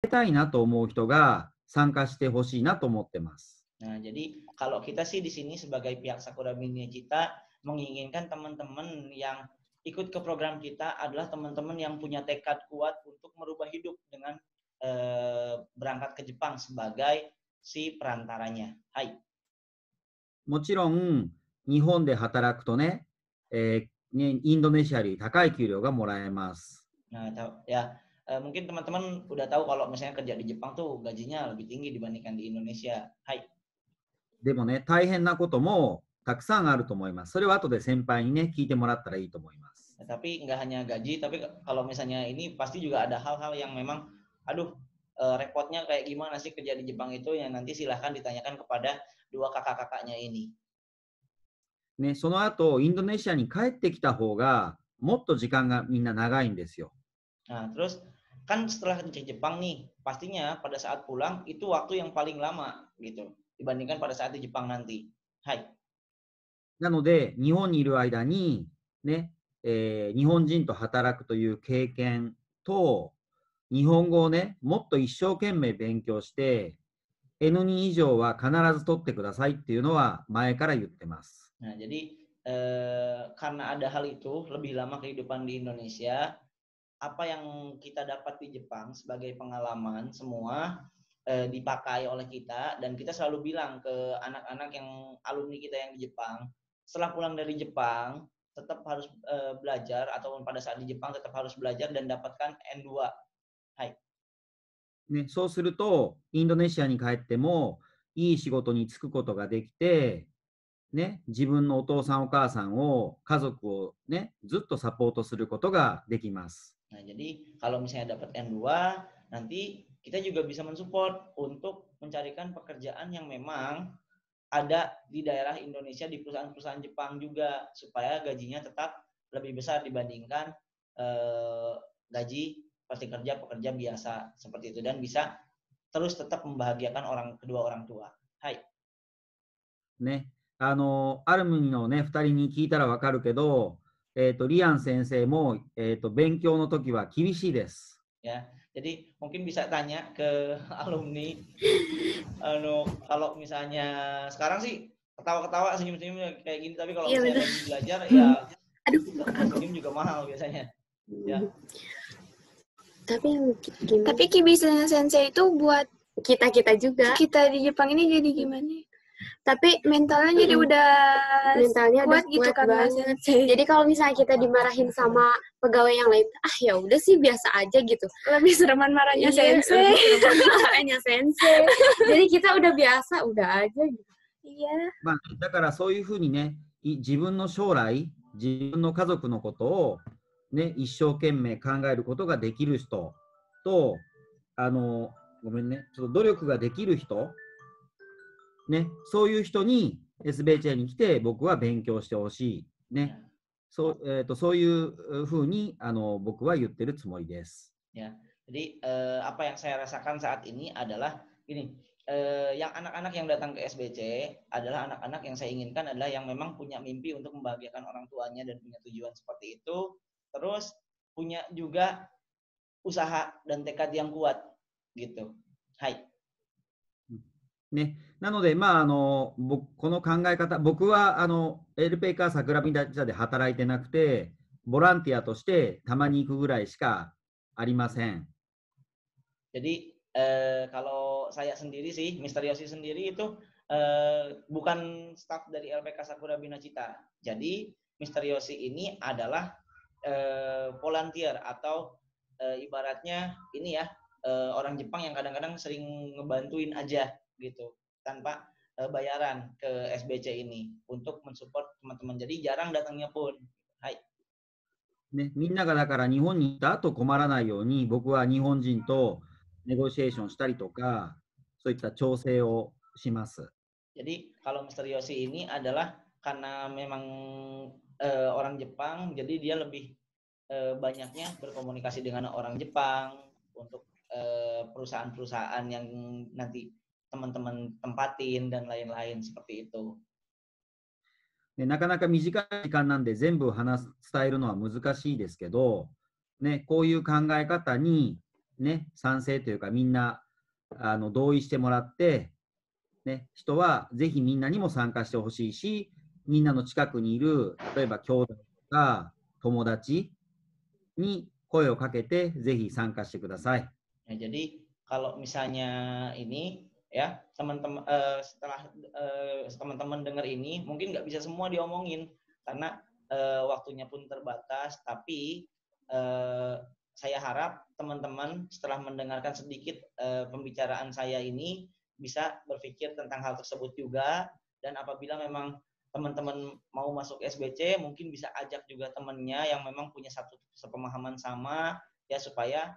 たいなと思う人が参加してほしいなと思ってます。Nah, jadi kalau kita sih di sini sebagai pihak Sakura Bina Cita menginginkan teman-teman yang ikut ke program kita adalah teman-teman yang punya tekad kuat untuk merubah hidup dengan berangkat ke Jepang sebagai si perantaranya. Hai. もちろん、日本で働くとね、インドネシアより高い給料がもらえます。Nah, ya mungkin teman-teman udah tahu kalau misalnya kerja di Jepang tuh gajinya lebih tinggi dibandingkan di Indonesia. Hai. でもね、大変なこともたくさんあると思います。それは後で先輩にね、聞いてもらったらいいと思います。Tapi nggak hanya gaji, tapi kalau misalnya ini pasti juga ada hal-hal yang memang, aduh, repotnya kayak gimana sih kerja di Jepang itu, yang nanti silahkan ditanyakan kepada dua kakak-kakaknya ini. ね、その後、インドネシアに帰ってきた方が、もっと時間がみんな長いんですよ。Nah, terus kan setelah di Jepang nih, pastinya pada saat pulang itu waktu yang paling lama gitu dibandingkan pada saat di Jepang nanti. Hai. なので、日本にいる間に、ね、日本人と働くという経験と、日本語をね、もっと一生懸命勉強して、N2 以上は必ず取ってくださいっていうのは前から言ってます。Nah, jadi karena ada hal itu, lebih lama kehidupan di Indonesia, apa yang kita dapat di Jepang sebagai pengalaman semua dipakai oleh kita, dan kita selalu bilang ke anak-anak yang alumni kita yang di Jepang, setelah pulang dari Jepang tetap harus belajar, ataupun pada saat di Jepang tetap harus belajar dan dapatkan N2. Hai. ね、そうすると、インドネシアに帰っても、いい仕事に就くことができて、ね、自分のお父さんお母さんを、家族をね、ずっとサポートすることができます。Nah, jadi kalau misalnya dapat N2, nanti kita juga bisa mensupport untuk mencarikan pekerjaan yang memang ada di daerah Indonesia, di perusahaan-perusahaan Jepang juga, supaya gajinya tetap lebih besar dibandingkan gaji pekerja biasa seperti itu, dan bisa terus tetap membahagiakan kedua orang tua. Hai. ね、アルムニのね、2人に聞いたらわかるけど、リアン先生も、勉強の時は厳しいです。Ya, jadi mungkin bisa tanya ke alumni, kalau misalnya sekarang sih ketawa-ketawa, senyum-senyum kayak gini, tapi kalau misalnya lagi belajar ya senyum juga mahal biasanya. Ya. Tapi Kibisa Sensei itu buat kita juga. Kita di Jepang ini jadi gimana? Tapi mentalnya jadi udah kuat gitu kan banget. Jadi kalau misalnya kita dimarahin sama pegawai yang lain, ya udah sih biasa aja gitu. Lebih sereman marahnya sensei. Marahnya sensei. Jadi kita udah biasa, udah aja gitu. Iya. まあ、だからそういうふうにね、自分の将来、自分の家族のことを、ね、一生懸命考えることができる人と、ごめんね、ちょっと努力ができる人、ね、そういう人に SBJ に来て僕は勉強してほしい、ね、そういうふうに僕は言ってるつもりです。Ya, jadi apa yang saya rasakan saat ini adalah ini, yang anak-anak yang datang ke SBC adalah anak-anak yang saya inginkan adalah yang memang punya mimpi untuk membahagiakan orang tuanya dan punya tujuan seperti itu, terus punya juga usaha dan tekad yang kuat gitu. Hai. ね、なので、まあ、この考え方、僕はLPK 桜見立で働いてなくて、ボランティアとしてたまに行くぐらいしかありません。Jadi kalau saya sendiri sih, Mr. Yosi sendiri itu bukan staff dari LPK Sakura Bina Cita. Jadi Mr. Yosi ini adalah volunteer atau ibaratnya ini ya, orang Jepang yang kadang-kadang sering ngebantuin aja gitu tanpa bayaran ke SBC ini untuk mensupport teman-teman. Jadi jarang datangnya pun. Hai. ね、みんながだから日本に行った後困らないように僕は日本人とネゴシエーションしたりとかそういった調整をします。Jadi kalau Mr. Yosi ini adalah karena memang orang Jepang, jadi dia lebih banyaknya berkomunikasi dengan orang Jepang untuk perusahaan-perusahaan yang nanti teman-teman tempatin dan lain-lain seperti itu. なかなか短い時間なんで全部伝えるのは難しいですけど、ね、こういう考え方に、ね、賛成というかみんな同意してもらって、ね、人はぜひみんなにも参加してほしいし、みんなの近くにいる、例えば兄弟とか友達に声をかけて、ぜひ参加してください。Jadi kalau misalnya ini ya teman-teman setelah teman-teman dengar ini mungkin nggak bisa semua diomongin karena waktunya pun terbatas, tapi saya harap teman-teman setelah mendengarkan sedikit pembicaraan saya ini bisa berpikir tentang hal tersebut juga, dan apabila memang teman-teman mau masuk SBC mungkin bisa ajak juga temannya yang memang punya satu sepemahaman sama ya, supaya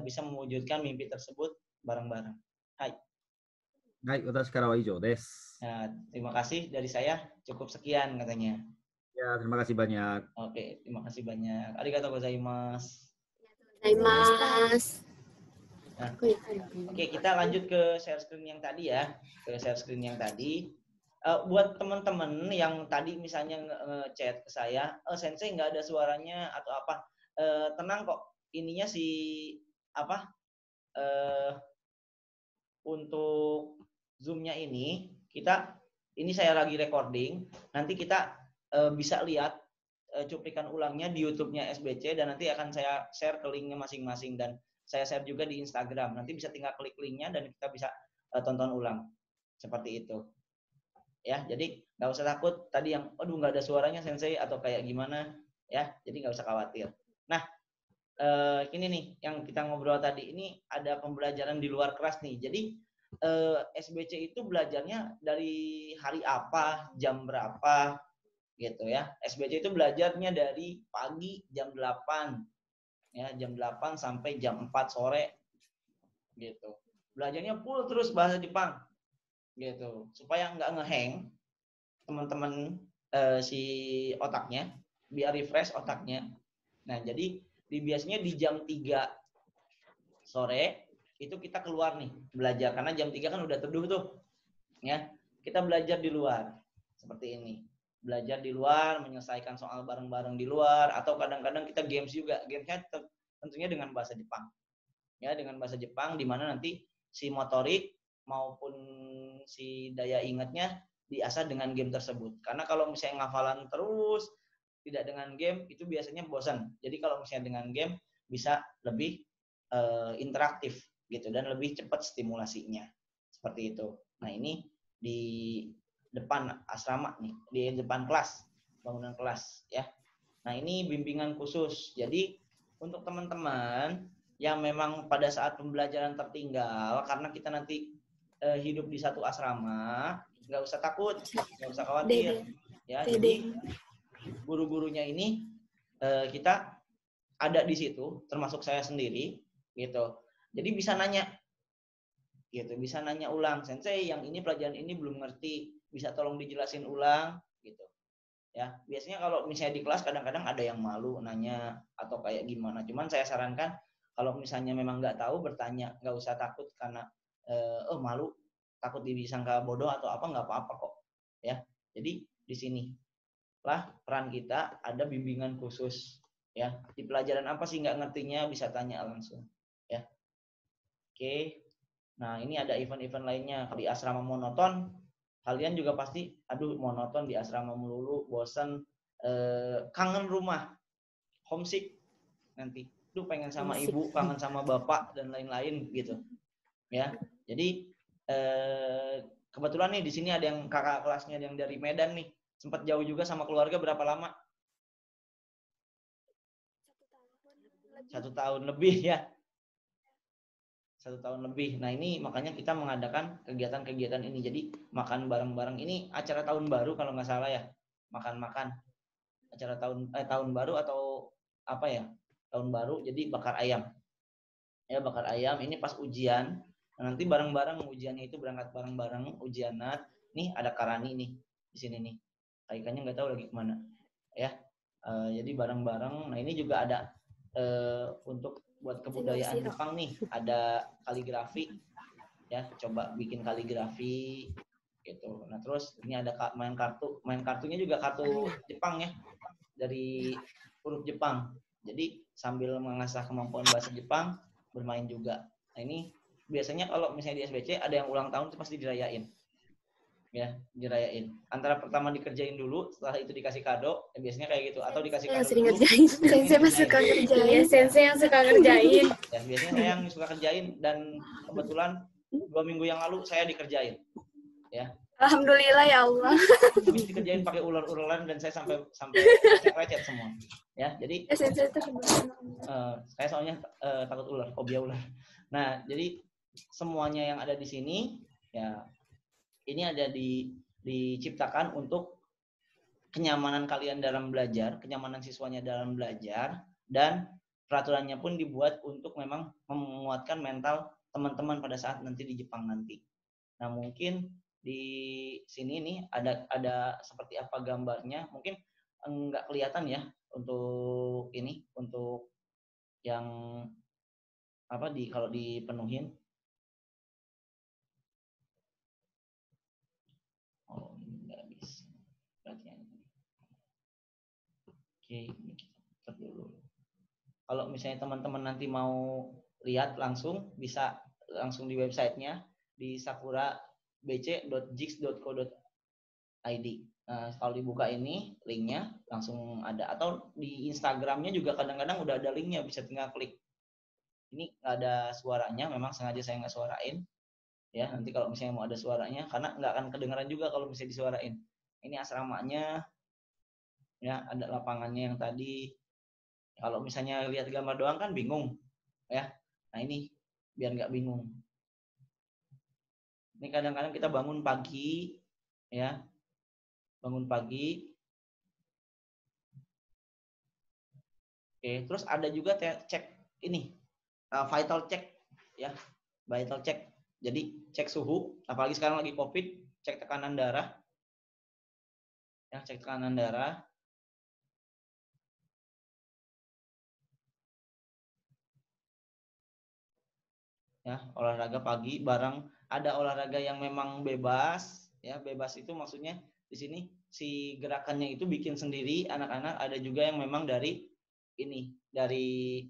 bisa mewujudkan mimpi tersebut bareng-bareng. Hai. Hai, 私からは以上です。Nah, terima kasih dari saya, cukup sekian katanya. Ya, terima kasih banyak. Oke, terima kasih banyak. Arigatou gozaimasu. Nah, oke, kita lanjut ke share screen yang tadi ya. Ke share screen yang tadi. Buat teman-teman yang tadi misalnya nge-chat ke saya, Sensei nggak ada suaranya atau apa, tenang kok. Ininya untuk Zoom-nya ini ini saya lagi recording. Nanti kita bisa lihat cuplikan ulangnya di YouTube-nya SBC, dan nanti akan saya share ke linknya masing-masing, dan saya share juga di Instagram. Nanti bisa tinggal klik linknya dan kita bisa tonton ulang seperti itu. Ya, jadi nggak usah takut tadi yang aduh nggak ada suaranya Sensei atau kayak gimana ya, jadi nggak usah khawatir. Nah, ini nih yang kita ngobrol tadi, ini ada pembelajaran di luar kelas nih. Jadi SBC itu belajarnya dari hari apa, jam berapa gitu ya. SBC itu belajarnya dari pagi jam 8 ya, jam 8 sampai jam 4 sore gitu. Belajarnya full terus bahasa Jepang gitu, supaya nggak ngehang teman-teman si otaknya, biar refresh otaknya. Nah, jadi biasanya di jam 3 sore itu kita keluar nih belajar, karena jam 3 kan udah teduh tuh ya. Kita belajar di luar seperti ini, belajar di luar, menyelesaikan soal bareng-bareng di luar, atau kadang-kadang kita games juga. Gamesnya tentunya dengan bahasa Jepang ya, dengan bahasa Jepang, di mana nanti si motorik maupun si daya ingatnya diasah dengan game tersebut. Karena kalau misalnya ngafalan terus tidak dengan game itu biasanya bosan. Jadi kalau misalnya dengan game bisa lebih interaktif gitu, dan lebih cepat stimulasinya seperti itu. Nah, ini di depan asrama nih, di depan kelas, bangunan kelas ya. Nah, ini bimbingan khusus. Jadi untuk teman-teman yang memang pada saat pembelajaran tertinggal, karena kita nanti hidup di satu asrama, nggak usah takut, nggak usah khawatir ya. Jadi guru-gurunya ini kita ada di situ, termasuk saya sendiri gitu. Jadi bisa nanya gitu, bisa nanya ulang, Sensei yang ini pelajaran ini belum ngerti, bisa tolong dijelasin ulang gitu ya. Biasanya kalau misalnya di kelas kadang-kadang ada yang malu nanya atau kayak gimana, cuman saya sarankan kalau misalnya memang nggak tahu, bertanya, nggak usah takut karena malu, takut disangka bodoh atau apa, nggak apa-apa kok ya. Jadi di sini lah peran kita, ada bimbingan khusus ya. Di pelajaran apa sih nggak ngertinya, bisa tanya langsung ya. Oke. Nah, ini ada event-event lainnya di asrama monoton. Kalian juga pasti aduh monoton di asrama melulu, bosan, kangen rumah, homesick nanti. Duh pengen sama ibu, kangen sama bapak dan lain-lain gitu. Ya. Jadi kebetulan nih di sini ada yang kakak kelasnya yang dari Medan nih. Sempat jauh juga sama keluarga, berapa lama? 1 tahun lebih ya. 1 tahun lebih. Nah, ini makanya kita mengadakan kegiatan-kegiatan ini. Jadi makan bareng-bareng. Ini acara tahun baru kalau nggak salah ya. Makan-makan. Acara tahun baru atau apa ya? Tahun baru. Jadi bakar ayam. Ya, bakar ayam. Ini pas ujian. Nah, nanti bareng-bareng ujiannya itu, berangkat bareng-bareng ujianat. Nih ada Karani nih di sini nih. Ikannya nggak tahu lagi kemana. Ya. Jadi bareng-bareng. Nah, ini juga ada untuk buat kebudayaan Jepang nih, ada kaligrafi ya, coba bikin kaligrafi gitu. Nah, terus ini ada main kartunya juga kartu Jepang ya, dari huruf Jepang. Jadi sambil mengasah kemampuan bahasa Jepang, bermain juga. Nah ini biasanya kalau misalnya di SBC ada yang ulang tahun itu pasti dirayain. Ya, dirayain. Antara pertama dikerjain dulu, setelah itu dikasih kado, ya biasanya kayak gitu. Atau dikasih kado sering dulu. ngerjain. Sensei mah suka ngerjain. Iya, sensei yang suka ngerjain. Ya, biasanya saya yang suka kerjain dan kebetulan 2 minggu yang lalu saya dikerjain. Ya. Alhamdulillah ya Allah. Habis dikerjain pakai ular-ularan dan saya sampai lecet semua. Ya, jadi Sensei itu saya soalnya takut ular, fobia ular. Nah, jadi semuanya yang ada di sini ya ini ada diciptakan untuk kenyamanan kalian dalam belajar, kenyamanan siswanya dalam belajar, dan peraturannya pun dibuat untuk memang menguatkan mental teman-teman pada saat nanti di Jepang nanti. Nah, mungkin di sini nih ada seperti apa gambarnya, mungkin enggak kelihatan ya untuk ini, untuk yang apa kalau dipenuhin. Oh, enggak bisa. Berarti ini. Oke, ini kita putar dulu. Kalau misalnya teman-teman nanti mau lihat langsung, bisa langsung di websitenya di sakurabc.jix.co.id. Nah, kalau dibuka ini linknya langsung ada, atau di Instagramnya juga kadang-kadang udah ada linknya, bisa tinggal klik. Ini nggak ada suaranya, memang sengaja saya nggak suarain. Ya, nanti kalau misalnya mau ada suaranya, karena nggak akan kedengaran juga kalau misalnya disuarain. Ini asramanya, ya ada lapangannya yang tadi. Kalau misalnya lihat gambar doang kan bingung, ya. Nah ini biar nggak bingung. Ini kadang-kadang kita bangun pagi, ya, bangun pagi. Oke, terus ada juga cek ini, vital check, ya, vital check. Jadi cek suhu, apalagi sekarang lagi COVID, cek tekanan darah, ya, cek tekanan darah. Ya, olahraga pagi bareng, ada olahraga yang memang bebas, ya, bebas itu maksudnya di sini si gerakannya itu bikin sendiri anak-anak, ada juga yang memang dari ini, dari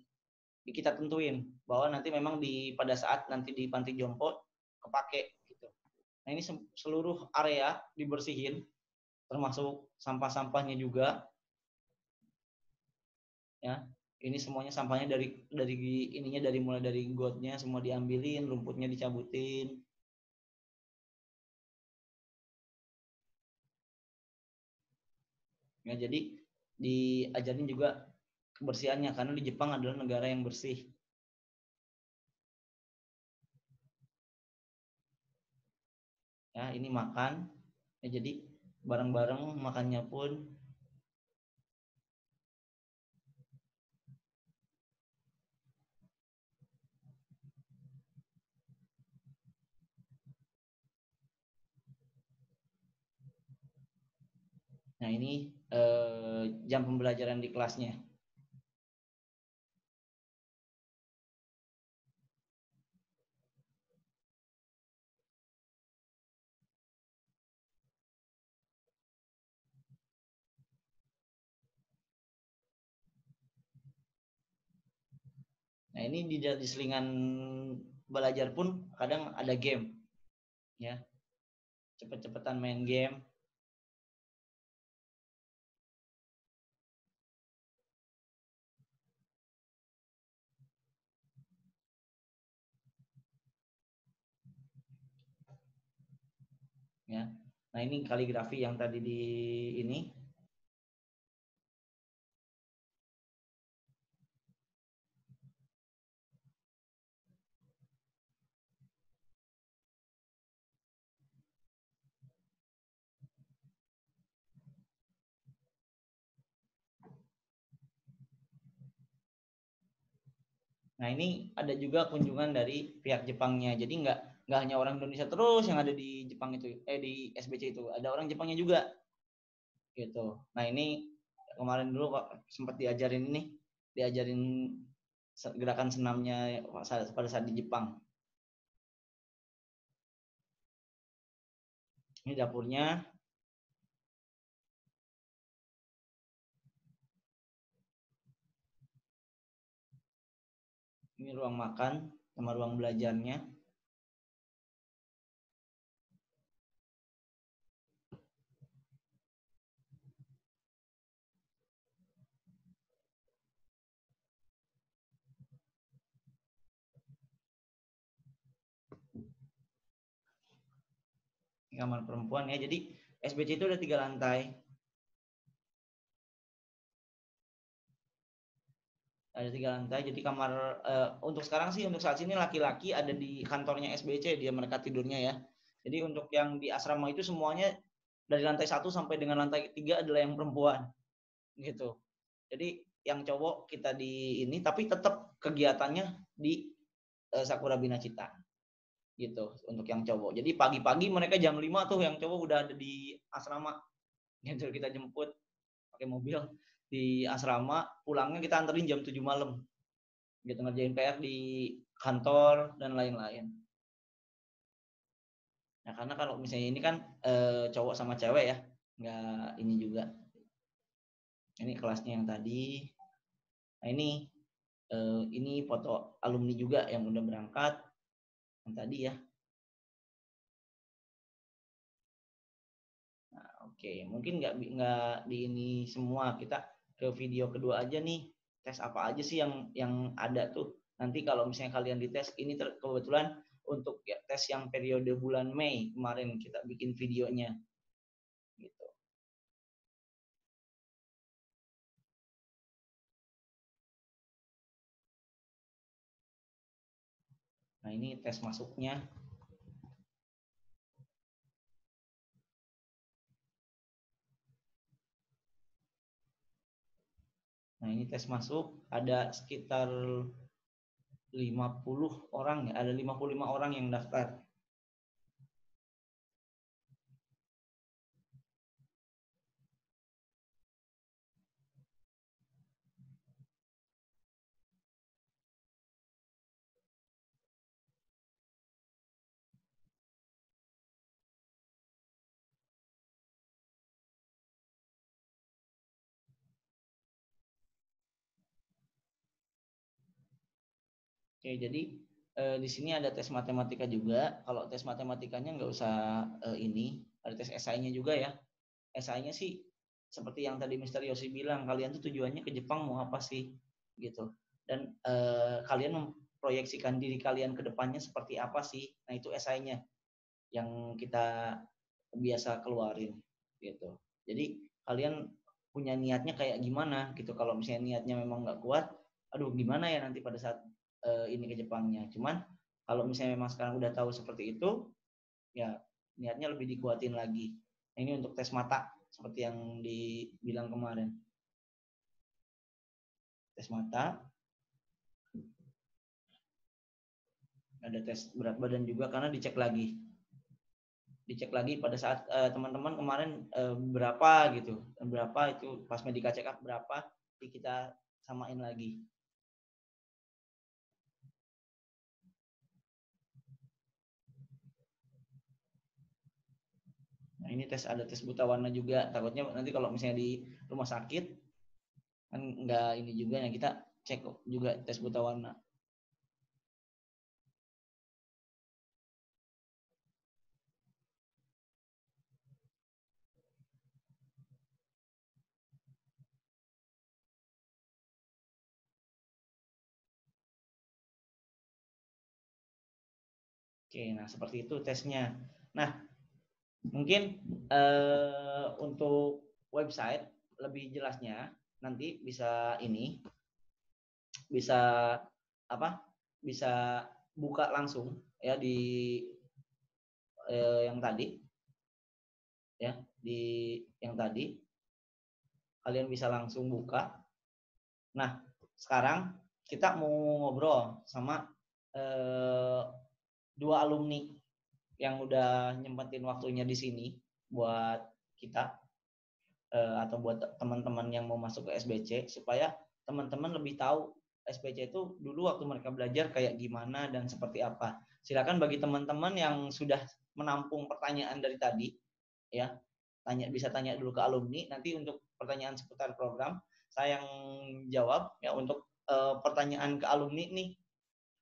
kita tentuin bahwa nanti memang pada saat nanti di panti jompo kepake gitu. Nah, ini seluruh area dibersihin termasuk sampah-sampahnya juga. Ya. Ini semuanya sampahnya dari ininya, mulai dari gotnya semua diambilin, rumputnya dicabutin. Ya, jadi diajarin juga kebersihannya karena di Jepang adalah negara yang bersih. Ya, ini makan. Ya, jadi bareng-bareng makannya pun. Nah, ini jam pembelajaran di kelasnya. Nah, ini di selingan belajar pun kadang ada game. Ya. Cepet-cepetan main game. Ya. Nah, ini kaligrafi yang tadi di ini. Nah, ini ada juga kunjungan dari pihak Jepangnya. Jadi nggak hanya orang Indonesia terus yang ada di Jepang itu, di SBC itu, ada orang Jepangnya juga. Gitu. Nah, ini kemarin dulu Pak sempat diajarin gerakan senamnya pada saat di Jepang. Ini dapurnya. Ini ruang makan sama ruang belajarnya. Ini kamar perempuan ya. Jadi SBC itu ada 3 lantai. Ada 3 lantai. Jadi kamar untuk sekarang sih, untuk saat ini laki-laki ada di kantornya SBC, dia mereka tidurnya ya. Jadi untuk yang di asrama itu semuanya dari lantai 1 sampai dengan lantai 3 adalah yang perempuan. Gitu. Jadi yang cowok kita di ini, tapi tetap kegiatannya di Sakura Bina Cita. Gitu untuk yang cowok. Jadi pagi-pagi mereka jam 5 tuh yang cowok udah ada di asrama. Gitu kita jemput pakai mobil di asrama, pulangnya kita anterin jam 7 malam. Gitu ngerjain PR di kantor dan lain-lain. Nah, karena kalau misalnya ini kan cowok sama cewek ya, nggak ini juga. Ini kelasnya yang tadi. Nah, ini foto alumni juga yang udah berangkat yang tadi ya. Nah, oke, mungkin nggak di ini semua, kita ke video kedua aja nih. Tes apa aja sih yang ada tuh. Nanti kalau misalnya kalian dites, ini kebetulan untuk ya, tes yang periode bulan Mei kemarin kita bikin videonya. Gitu. Nah, ini tes masuknya. Nah, ini tes masuk, ada sekitar 50 orang ya, ada 55 orang yang daftar. Oke, jadi di sini ada tes matematika juga. Kalau tes matematikanya nggak usah ini, ada tes esainya juga ya. Esainya sih seperti yang tadi Mr. Yosi bilang, kalian tuh tujuannya ke Jepang mau apa sih, gitu. Dan kalian memproyeksikan diri kalian ke depannya seperti apa sih. Nah, itu esainya yang kita biasa keluarin, gitu. Jadi kalian punya niatnya kayak gimana, gitu. Kalau misalnya niatnya memang nggak kuat, aduh gimana ya nanti pada saat ini ke Jepangnya. Cuman kalau misalnya memang sekarang udah tahu seperti itu, ya niatnya lebih dikuatin lagi. Ini untuk tes mata seperti yang dibilang kemarin. Tes mata. Ada tes berat badan juga karena dicek lagi. Dicek lagi pada saat teman-teman kemarin berapa gitu. Berapa itu pas Medika check up berapa, kita samain lagi. Nah, ini ada tes buta warna juga. Takutnya nanti kalau misalnya di rumah sakit kan nggak ini juga ya, kita cek juga tes buta warna. Oke, nah seperti itu tesnya. Nah, mungkin untuk website lebih jelasnya nanti bisa bisa buka langsung ya di yang tadi ya, di yang tadi kalian bisa langsung buka. Nah, sekarang kita mau ngobrol sama 2 alumni yang udah nyempetin waktunya di sini buat kita atau buat teman-teman yang mau masuk ke SBC, supaya teman-teman lebih tahu SBC itu dulu waktu mereka belajar kayak gimana dan seperti apa. Silakan bagi teman-teman yang sudah menampung pertanyaan dari tadi ya, bisa tanya dulu ke alumni. Nanti untuk pertanyaan seputar program saya yang jawab ya. Untuk pertanyaan ke alumni nih,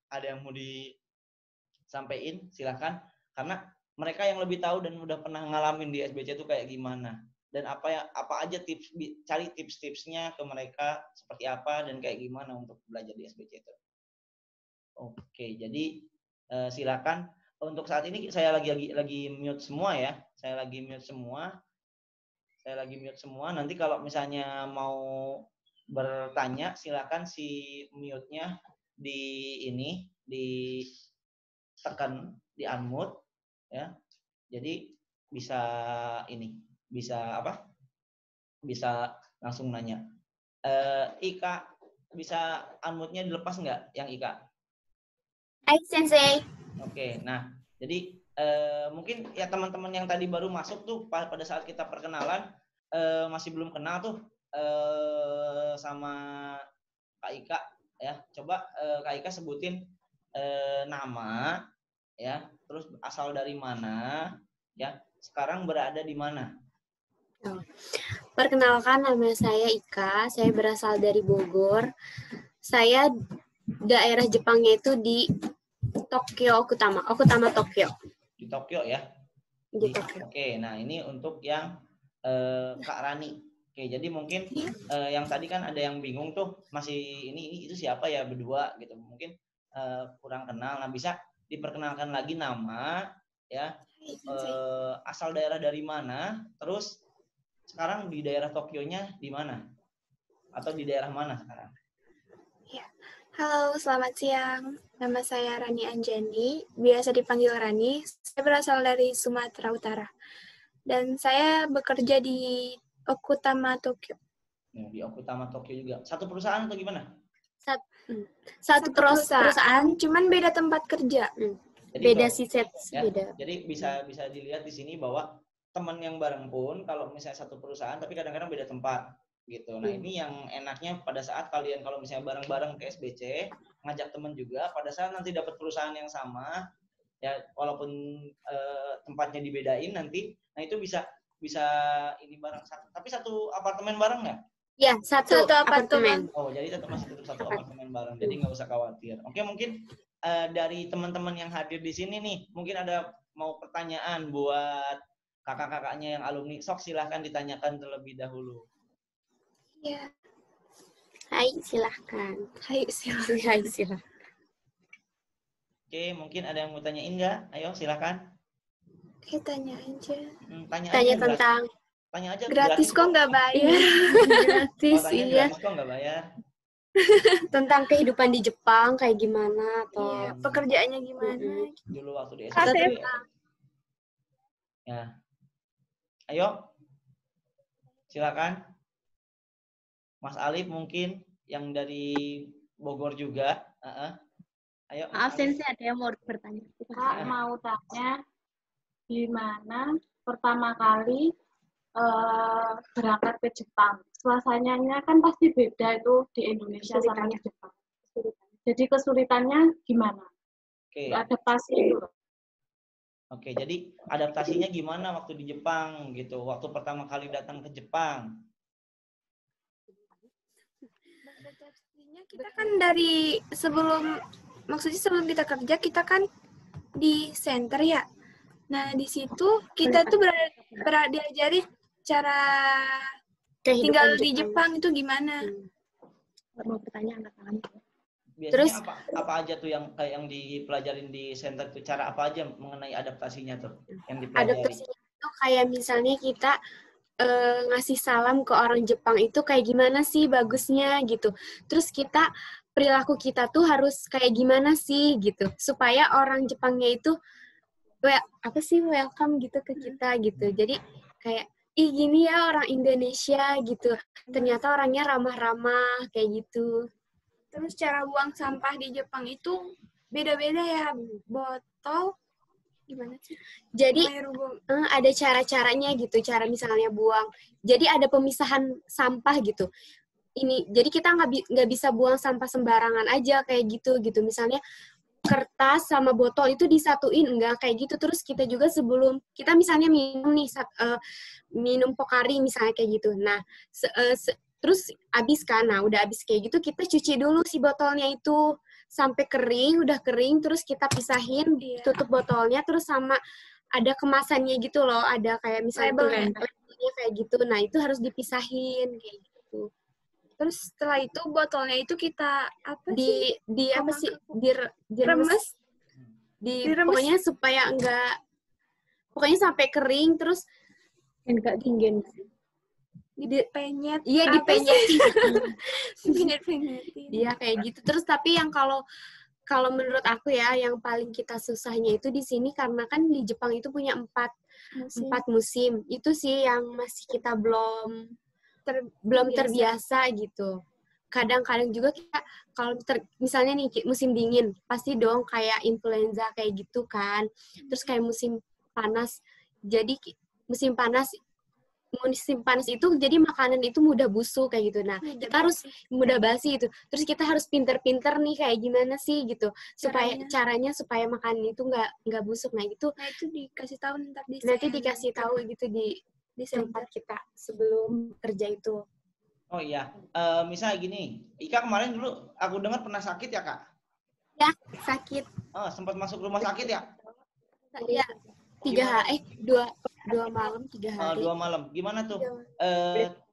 ada yang mau disampaikan, silakan. Karena mereka yang lebih tahu dan udah pernah ngalamin di SBC itu kayak gimana. Dan apa aja tips, cari tips-tipsnya ke mereka seperti apa dan kayak gimana untuk belajar di SBC itu. Oke, jadi silakan. Untuk saat ini saya lagi mute semua ya. Saya lagi mute semua. Nanti kalau misalnya mau bertanya, silakan si mute-nya ditekan, di unmute ya. Jadi bisa langsung nanya. Ika, bisa unmute-nya dilepas nggak yang Ika? Hai Sensei. Oke, nah jadi mungkin ya teman-teman yang tadi baru masuk tuh pada saat kita perkenalan masih belum kenal tuh sama Kak Ika ya. Coba Kak Ika sebutin nama ya, terus asal dari mana ya, sekarang berada di mana. Perkenalkan, nama saya Ika, saya berasal dari Bogor. Saya daerah Jepangnya itu di Tokyo, Okutama Tokyo. Di Tokyo ya? Di Tokyo. Oke, nah ini untuk yang Kak Rani. Oke, jadi mungkin yang tadi kan ada yang bingung tuh, masih ini itu siapa ya berdua gitu, mungkin kurang kenal. Nah, bisa diperkenalkan lagi nama ya, asal daerah dari mana, terus sekarang di daerah Tokyo-nya di mana? Atau di daerah mana sekarang? Ya. Halo, selamat siang. Nama saya Rani Anjani, biasa dipanggil Rani. Saya berasal dari Sumatera Utara. Dan saya bekerja di Okutama Tokyo. Di Okutama Tokyo juga. Satu perusahaan atau gimana? Satu perusahaan, cuman beda tempat kerja. Jadi beda sih set, ya, beda. Jadi bisa dilihat di sini bahwa teman yang bareng pun kalau misalnya satu perusahaan tapi kadang-kadang beda tempat gitu. Nah, ini yang enaknya pada saat kalian kalau misalnya bareng-bareng ke SBC, ngajak teman juga pada saat nanti dapat perusahaan yang sama ya, walaupun tempatnya dibedain nanti, nah itu bisa ini bareng tapi satu apartemen bareng nggak? Ya, satu apartemen. Oh, jadi tetap masih satu apartemen bareng. Jadi nggak usah khawatir. Oke, mungkin dari teman-teman yang hadir di sini nih, mungkin ada mau pertanyaan buat kakak-kakaknya yang alumni. Sok silahkan ditanyakan terlebih dahulu. Ya. Hai, silahkan. Hai, silahkan. Oke, mungkin ada yang mau tanyain nggak? Ayo, silahkan. Oke, tanya aja. Tanya tentang. Tanya aja. Gratis kok nggak bayar. Gratis, iya. Gratis kok nggak bayar. Tentang kehidupan di Jepang kayak gimana atau Iya, pekerjaannya gimana? Dulu waktu di SMP. Ya. Ayo. Silakan. Mas Alif mungkin yang dari Bogor juga. Ayo. Maaf, Sensei, ada yang mau bertanya. Kak, mau tanya gimana pertama kali berangkat ke Jepang. Suasananya kan pasti beda itu di Indonesia sama di Jepang. Jadi kesulitannya gimana? Oke. Adaptasi itu. Oke, jadi adaptasinya gimana waktu di Jepang gitu? Waktu pertama kali datang ke Jepang. Kita kan dari sebelum kita kerja, kita kan di center ya. Nah, di situ kita tuh diajari cara tinggal di Jepang itu gimana. Mau bertanya anak-anak. Biasanya Terus apa aja tuh yang dipelajarin di center tuh, cara apa aja mengenai adaptasinya tuh yang dipelajari? Adaptasinya itu kayak misalnya kita ngasih salam ke orang Jepang itu kayak gimana sih bagusnya gitu. Terus perilaku kita tuh harus kayak gimana sih gitu supaya orang Jepangnya itu welcome gitu ke kita gitu. Jadi kayak gini ya orang Indonesia gitu. Ternyata orangnya ramah-ramah kayak gitu. Terus cara buang sampah di Jepang itu beda-beda ya, botol gimana sih? Jadi ada cara-caranya gitu, cara misalnya buang. Jadi ada pemisahan sampah gitu. Jadi kita nggak bisa buang sampah sembarangan aja kayak gitu. Misalnya kertas sama botol itu disatuin, enggak kayak gitu. Terus kita juga sebelum kita misalnya minum nih minum Pocari misalnya kayak gitu. Nah, terus habis kan, nah udah habis kayak gitu kita cuci dulu si botolnya itu. sampai kering, udah kering, terus kita pisahin, Iya. tutup botolnya, terus sama ada kemasannya gitu loh, ada kayak misalnya Labelnya. labelnya kayak gitu. Nah, itu harus dipisahin kayak gitu. Terus setelah itu botolnya itu kita apa sih? Di apa sih? Remes. Diremes. Pokoknya supaya pokoknya sampai kering, terus Enggak dingin. Dipenyet. iya Apa dipenyet. Dipenyet-penyetin. Iya kayak gitu. Terus tapi yang kalau menurut aku ya, yang paling kita susahnya itu di sini karena kan di Jepang itu punya empat musim. Itu sih yang masih kita belum terbiasa gitu. Kadang-kadang juga kita kalau misalnya nih musim dingin, pasti dong kayak influenza kayak gitu kan. Terus kayak musim panas. Jadi musim panas itu jadi makanan itu mudah busuk kayak gitu. Nah, kita harus mudah basi itu. Terus kita harus pinter-pinter nih kayak gimana sih gitu. Supaya caranya supaya makanan itu nggak busuk. Nah, itu dikasih tahu ntar di nanti dikasih tahu gitu di tempat kita sebelum kerja itu. Oh iya, misalnya gini, Ika kemarin dulu aku dengar pernah sakit ya, Kak? Ya, sakit. Oh, sempat masuk rumah sakit ya? Iya. 2 malam 3 hari. 2 malam. Gimana tuh?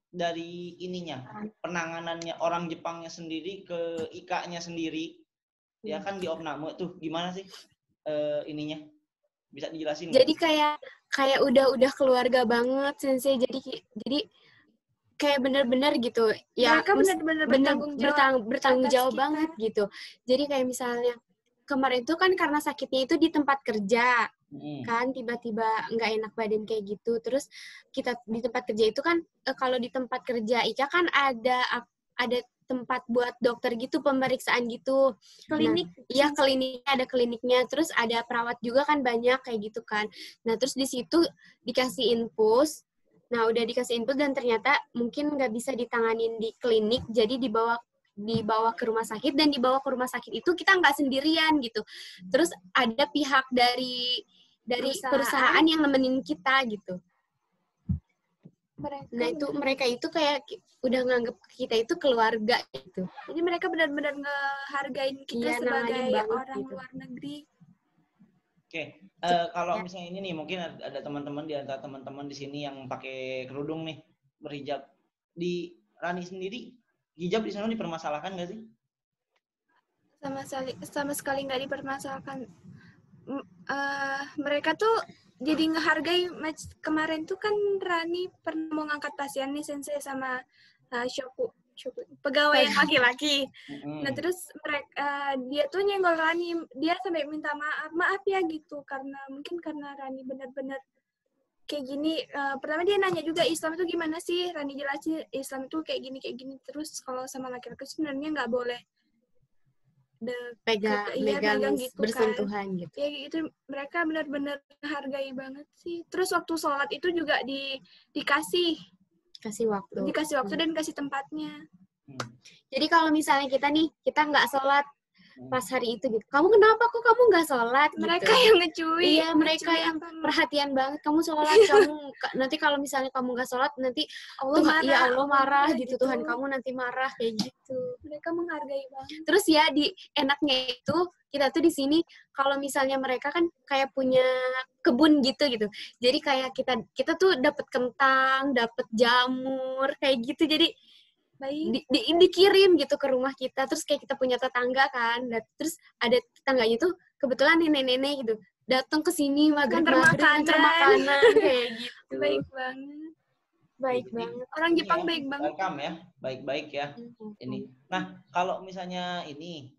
Dari ininya, penanganannya orang Jepangnya sendiri ke Ika-nya sendiri, ya kan di opname tuh gimana sih ininya? Bisa dijelasin nggak? Jadi kayak udah keluarga banget Sensei. Jadi kayak benar-benar gitu. Ya, mereka benar-benar bertanggung jawab banget gitu. Jadi kayak misalnya kemarin itu kan karena sakitnya itu di tempat kerja. Kan tiba-tiba nggak enak badan kayak gitu. Terus kita di tempat kerja itu kan kalau di tempat kerja Ika kan ada tempat buat dokter gitu, pemeriksaan gitu. Klinik. Iya, kliniknya ada kliniknya. Terus ada perawat juga kan banyak kayak gitu kan. Nah, terus di situ dikasih infus. Nah, udah dikasih infus dan ternyata mungkin nggak bisa ditanganin di klinik, jadi dibawa ke rumah sakit, dan dibawa ke rumah sakit itu kita nggak sendirian gitu. Terus ada pihak dari perusahaan yang nemenin kita gitu. Mereka itu kayak udah nganggep kita itu keluarga gitu. Jadi mereka benar-benar ngehargain kita sebagai orang gitu. Luar negeri. Oke, kalau misalnya ini nih, mungkin ada teman-teman di antara teman-teman di sini yang pakai kerudung nih, berhijab. Di Rani sendiri, hijab di sana dipermasalahkan nggak sih? Sama sekali nggak dipermasalahkan. Mereka tuh jadi ngehargai. Kemarin tuh kan Rani pernah mau ngangkat pasien nih Sensei sama Shoku, pegawai yang laki-laki. Nah terus dia tuh nyenggol Rani, dia sampai minta maaf ya gitu, karena Rani benar-benar kayak gini. Pertama dia nanya juga Islam itu gimana sih, Rani jelasin Islam itu kayak gini. Terus kalau sama laki-laki sebenarnya nggak boleh pegang gitu, bersentuhan kan. Gitu. Ya itu mereka benar-benar hargai banget sih. Terus waktu sholat itu juga dikasih waktu dan kasih tempatnya. Jadi kalau misalnya kita nggak sholat pas hari itu gitu, kamu kenapa kok kamu nggak sholat? Mereka gitu. Yang ngecuy. Iya, mereka yang perhatian banget. Kamu sholat, nanti kalau misalnya kamu nggak sholat nanti Allah marah gitu. Tuhan kamu nanti marah kayak gitu. Mereka menghargai banget. Terus ya enaknya itu kita tuh di sini kalau misalnya mereka kan kayak punya kebun gitu. Jadi kayak kita tuh dapat kentang, dapat jamur kayak gitu. Jadi dikirim gitu ke rumah kita. Terus kayak kita punya tetangga kan. Terus ada tetangganya tuh kebetulan nenek-nenek gitu datang ke sini maghrib nganter makanan kayak gitu. Baik banget. Orang Jepang baik banget. Welcome ya, baik-baik ya. Ini. Nah, kalau misalnya ini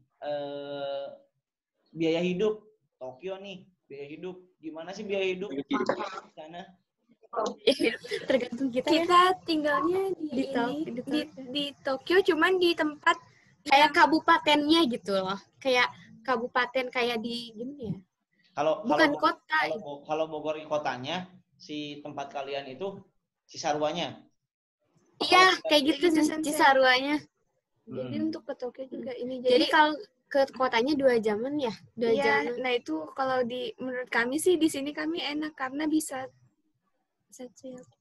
biaya hidup Tokyo nih, biaya hidup gimana sih biaya hidup di sana? Tergantung kita tinggalnya di Tokyo, cuman di tempat kayak kabupatennya gitu loh, kayak kabupaten kayak di gimana ya? Bukan kota. Kalau Bogor kotanya, si tempat kalian itu Cisarwanya. Iya, kayak gitu Cisarwanya. Jadi untuk ke Tokyo juga ini. Jadi kalau ke kotanya 2 jaman ya? 2 jam. Nah itu kalau menurut kami sih di sini kami enak karena bisa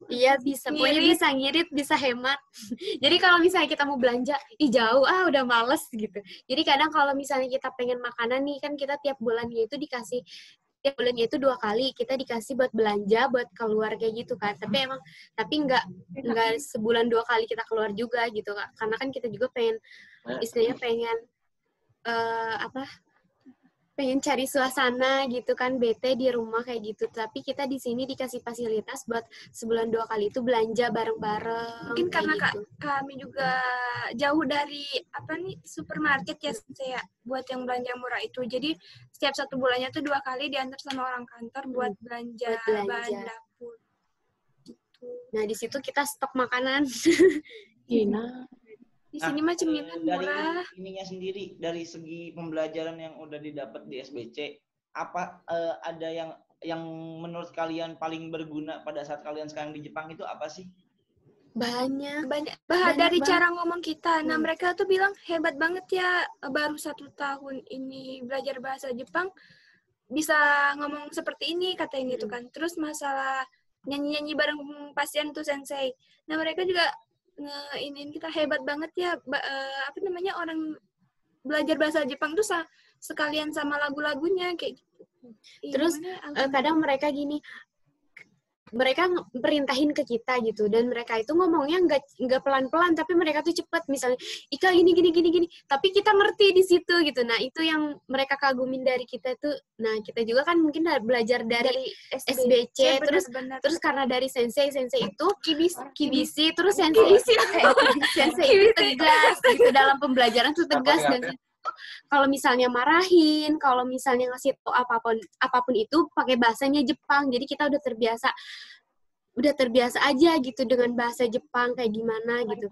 Iya bisa, pokoknya Ngirit. bisa ngirit, bisa hemat. Jadi kalau misalnya kita mau belanja, jauh, udah males gitu. Jadi kadang kalau misalnya kita pengen makanan nih, kan kita tiap bulannya itu dikasih, tiap bulannya itu 2 kali kita dikasih buat belanja, buat keluar kayak gitu kan. Tapi nggak sebulan 2 kali kita keluar juga gitu Kak. Karena kan kita juga pengen, istilahnya pengen pengen cari suasana gitu kan, bete di rumah kayak gitu. Tapi kita di sini dikasih fasilitas buat sebulan 2 kali itu belanja bareng-bareng. Mungkin karena kayak gitu. kami juga jauh dari supermarket ya saya buat yang belanja murah itu. Jadi setiap 1 bulannya tuh 2 kali diantar sama orang kantor buat belanja, buat belanja. bahan dapur. Gitu. Nah di situ kita stok makanan. Gina. Di sini mah cemilan murah. Dari ininya sendiri, dari segi pembelajaran yang udah didapat di SBC, apa ada yang menurut kalian paling berguna pada saat kalian sekarang di Jepang itu apa sih? Banyak Dari banget. cara ngomong kita. Nah, mereka tuh bilang hebat banget ya, baru 1 tahun ini belajar bahasa Jepang bisa ngomong seperti ini, katanya gitu kan. Terus masalah nyanyi-nyanyi bareng pasien tuh sensei. Nah, mereka juga ngeinin kita hebat banget ya, orang belajar bahasa Jepang tuh sekalian sama lagu-lagunya kayak gitu. Terus kadang mereka gini, mereka perintahin ke kita gitu, dan mereka itu ngomongnya nggak pelan-pelan, tapi mereka tuh cepet, misalnya Ika gini, tapi kita ngerti di situ gitu. Nah itu yang mereka kagumin dari kita tuh. Nah kita juga kan mungkin belajar dari SBC, terus karena dari sensei itu kibisi, terus sensei itu tegas gitu dalam pembelajaran tuh tegas. Dan kalau misalnya marahin, kalau misalnya ngasih tau apapun itu pakai bahasanya Jepang. Jadi kita udah terbiasa aja gitu dengan bahasa Jepang kayak gimana gitu.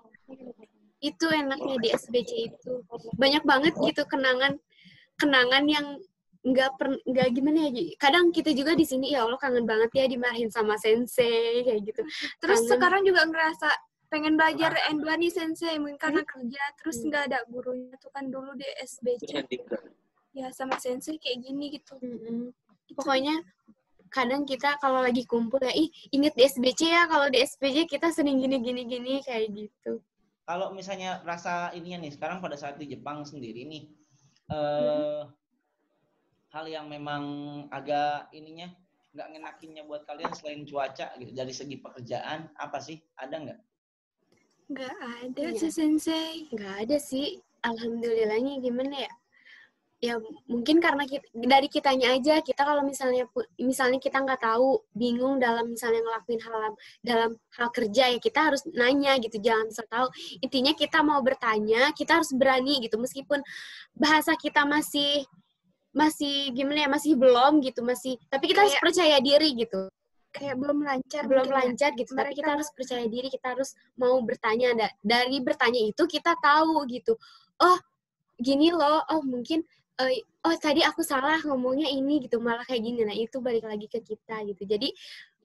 Itu enaknya di SBC itu. Banyak banget gitu kenangan yang nggak gimana ya. Kadang kita juga di sini ya Allah kangen banget ya dimarahin sama sensei kayak gitu. Terus sekarang juga ngerasa pengen belajar N2 nih sensei, mungkin karena kerja terus nggak ada gurunya tuh kan dulu di SBC ya sama sensei kayak gini gitu. Pokoknya kadang kita kalau lagi kumpul ya inget di SBC ya, kalau di SBC kita sering gini kayak gitu. Kalau misalnya rasa ininya nih sekarang pada saat di Jepang sendiri nih hal yang memang agak ininya nggak ngenakinnya buat kalian selain cuaca gitu dari segi pekerjaan apa sih, ada nggak? Nggak ada sih sensei. Nggak ada sih, alhamdulillahnya gimana ya. Ya mungkin karena dari kitanya aja, kita kalau misalnya kita nggak tahu, bingung dalam misalnya ngelakuin dalam hal kerja ya kita harus nanya gitu, jangan so tahu. Intinya kita mau bertanya, kita harus berani gitu, meskipun bahasa kita masih gimana ya, masih belum gitu, tapi kita harus percaya diri gitu. Kayak belum lancar gitu, tapi kita harus percaya diri, kita harus mau bertanya. Dari bertanya itu kita tahu gitu, oh gini loh, oh mungkin tadi aku salah ngomongnya ini gitu, malah kayak gini. Nah itu balik lagi ke kita gitu, jadi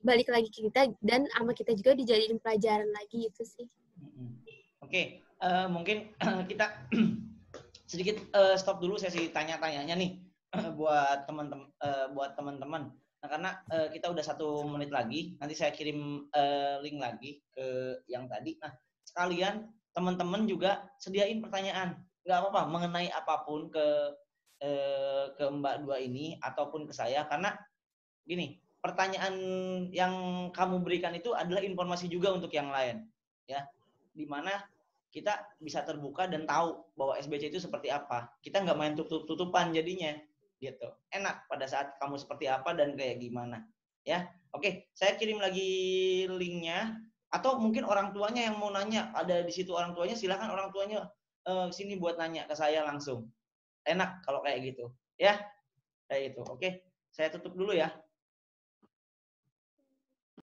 balik lagi ke kita dan sama kita juga dijadiin pelajaran lagi itu sih. Oke, mungkin kita sedikit stop dulu sesi tanya-tanyanya nih buat teman-teman. Nah, karena kita udah 1 menit lagi, nanti saya kirim link lagi ke yang tadi. Nah, sekalian teman-teman juga sediain pertanyaan, nggak apa-apa, mengenai apapun ke Mbak Dua ini ataupun ke saya, karena gini, pertanyaan yang kamu berikan itu adalah informasi juga untuk yang lain, ya, dimana kita bisa terbuka dan tahu bahwa SBC itu seperti apa. Kita nggak main tutup-tutupan jadinya. Gitu. Enak pada saat kamu seperti apa dan kayak gimana. Ya. Oke, saya kirim lagi linknya. Atau mungkin orang tuanya yang mau nanya, ada di situ orang tuanya, silakan orang tuanya sini buat nanya ke saya langsung. Enak kalau kayak gitu. Ya. Kayak gitu. Oke, saya tutup dulu ya.